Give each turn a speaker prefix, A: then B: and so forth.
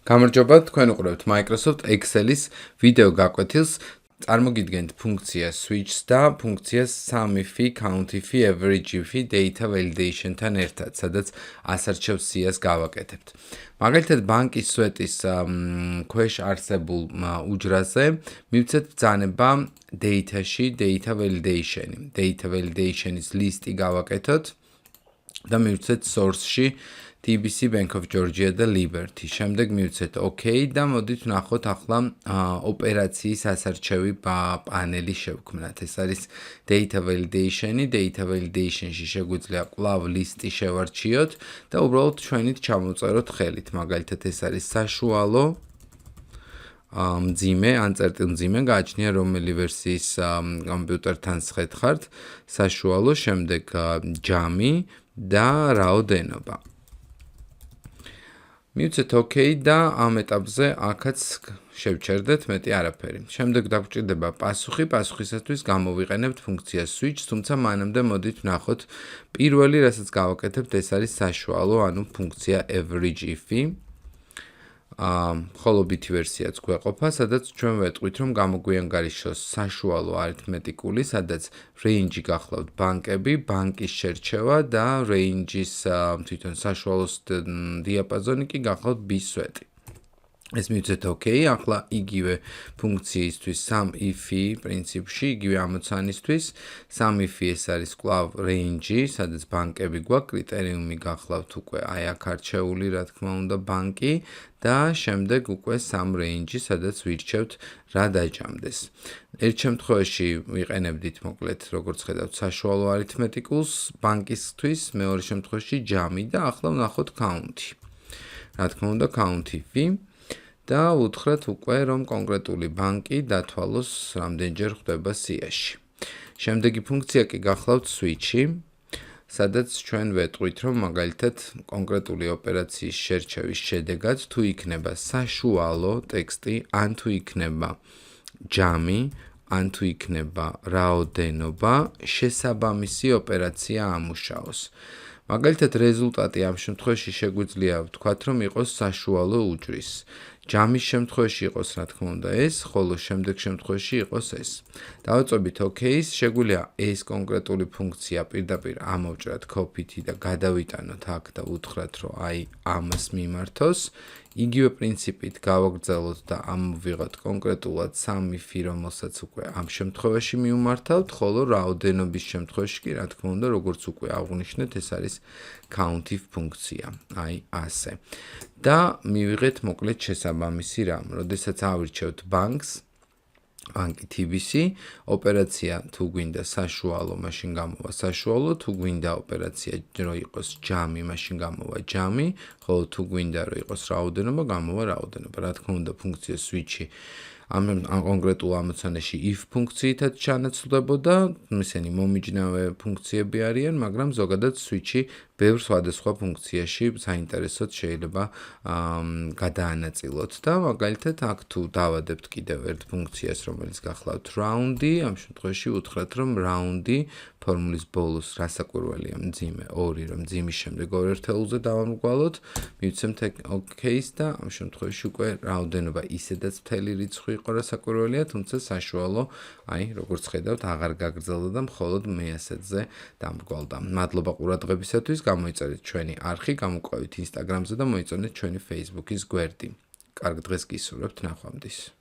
A: გამარჯობა, თქვენ უყურებთ Microsoft Excel-ის ვიდეო გაკვეთილს. წარმოგიდგენთ ფუნქცია switch და ფუნქციას sumIf, countif, averageif, data validation-თან ერთად, სადაც ასარჩევ სიას გავაკეთებთ. მაგალითად, ბანკის სვეტის ქვეშ არსებულ უჯრაზე მივცეთ ბრძანება data-ში data validation-ი. Data validation-ის ლისტი გავაკეთოთ და მივცეთ source-ში TBC Bank of Georgia და Liberty. შემდეგ მივცეთ OK და მოდით ვნახოთ ახლა ოპერაციის ასარჩევი პანელი შევქმნათ. ეს არის data validation-ი. Data validation-ში შეგვიძლია კვლავ ლისტი შევარჩიოთ და უბრალოდ ჩვენით ჩამოვწეროთ ხელით. მაგალითად, ეს არის საშუალო მძიმე, ან წერტილმძიმე, გააჩნია რომელი ვერსიის კომპიუტერთან შეხართ. საშუალო, შემდეგ ჯამი და რაოდენობა. მივცეთ OK და ამ ეტაპზე აქაც შევჩერდეთ მეტი არაფერი. შემდეგ დაგვჭირდება პასუხი. პასუხისათვის გამოვიყენებთ ფუნქცია switch, თუმცა მანამდე მოდით ვნახოთ პირველი, რასაც გავაკეთებთ, ეს არის საშუალო, ანუ ფუნქცია averageif-ი. ხოლობითი ვერსიაც გვეყოფა, სადაც ჩვენ ვეტყვით, რომ გამოგვიანგარიშოს საშუალო არითმეტიკული, სადაც range-ი გახლავთ ბანკები, ბანკის შერჩევა და range-ის თვითონ საშუალოს დიაპაზონი კი გახლავთ B სვეტი. ეს მივცეთ OK, ახლა იგივე ფუნქციისთვის sumIf-ი პრინციპში, იგივე ამოცანისთვის, sumIf-ი ეს არის კვლავ range-ი, სადაც ბანკები გვაქვს, კრიტერიუმი გახლავთ უკვე აი აქ არჩეული, რა თქმა უნდა, ბანკი და შემდეგ უკვე sum range-ი, სადაც ვირჩევთ რა დაჯამდეს. ერთ შემთხვევაში ვიყენებდით მოკლედ, როგორც ხედავთ, საშუალო არითმეტიკულს ბანკისთვის, მეორე შემთხვევაში ჯამი და ახლა ვნახოთ count-ი. რა თქმა უნდა, countif-ი. და უთხრათ უკვე, რომ კონკრეტული ბანკი დათვალოს რამდენჯერ ხვდება სიაში. შემდეგი ფუნქცია კი გახლავთ switch-ი, სადაც ჩვენ ვეტყვით, რომ მაგალითად კონკრეტული ოპერაციის შერჩევის შედეგად თუ იქნება საშუალო ტექსტი, ან თუ იქნება ჯამი, ან თუ იქნება რაოდენობა, შესაბამისი ოპერაცია ამუშაოს. მაგალითად, რეზულტატი ამ შემთხვევაში შეგვიძლია ვთქვათ, რომ იყოს საშუალო უჯრის. ჯამის შემთხვევაში იყოს, რა თქმა უნდა, ეს, ხოლო შემდეგ შემთხვევაში იყოს ეს. დავაწვევით OK-ს, შეგვიძლია ეს კონკრეტული ფუნქცია პირდაპირ ამოვჭრათ copy-ი და გადავიტანოთ აქ და უთხრათ, რომ აი ამას მიმართოს. იგივე პრინციპით გავაგრძელოთ და ამოვიღოთ კონკრეტულად sumIf-ი, რომელსაც უკვე ამ შემთხვევაში მივმართავთ, ხოლო რაოდენობის შემთხვევაში კი, რა თქმა უნდა, როგორც უკვე აღვნიშნეთ, ეს არის countif ფუნქცია. აი ასე. და მივიღეთ მოკლედ შესაბამისი რამ. როდესაც ავირჩევთ ბანკს, ბანკი TBC, ოპერაცია თუ გვინდა საშუალო, მაშინ გამოვა საშუალო, თუ გვინდა ოპერაცია რომ იყოს ჯამი, მაშინ გამოვა ჯამი, ხოლო თუ გვინდა რომ იყოს რაოდენობა, გამოვა რაოდენობა. რა თქმა უნდა, ფუნქცია switch-ი ამ კონკრეტულ ამოცანაში if ფუნქციითაც ჩანაცვლებოდა, ისინი მომიჯნავე ფუნქციები არიან, მაგრამ ზოგადად switch-ი ბევრ სხვადასხვა ფუნქციაში საინტერესოდ შეიძლება გადაანაწილოთ და მაგალითად აქ თუ დავადებთ კიდევ ერთ ფუნქციას, რომელიც გახლავთ round-ი, ამ შემთხვევაში უთხრათ, რომ round-ი ფორმულის ბოლოს რასაკვირველია მძიმე 2, რომ მძიმის შემდეგ ორ ერთეულზე დავამრგვალოთ, მივცემთ OK-ს და ამ შემთხვევაში უკვე რაოდენობა ისედაც მთელი რიცხვი იყო რასაკვირველია, თუმცა საშუალო, აი, როგორც ხედავთ, აღარ გაგრძელდა და მხოლოდ მეასეთზე დამრგვალდა. მადლობა ყურადღებისათვის. გამოიწერეთ ჩვენი არხი, გამოყვებით Instagram-ზე და მოიწონეთ ჩვენი Facebook-ის გვერდი. კარგ დღეს გისურვებთ, ნახვამდის.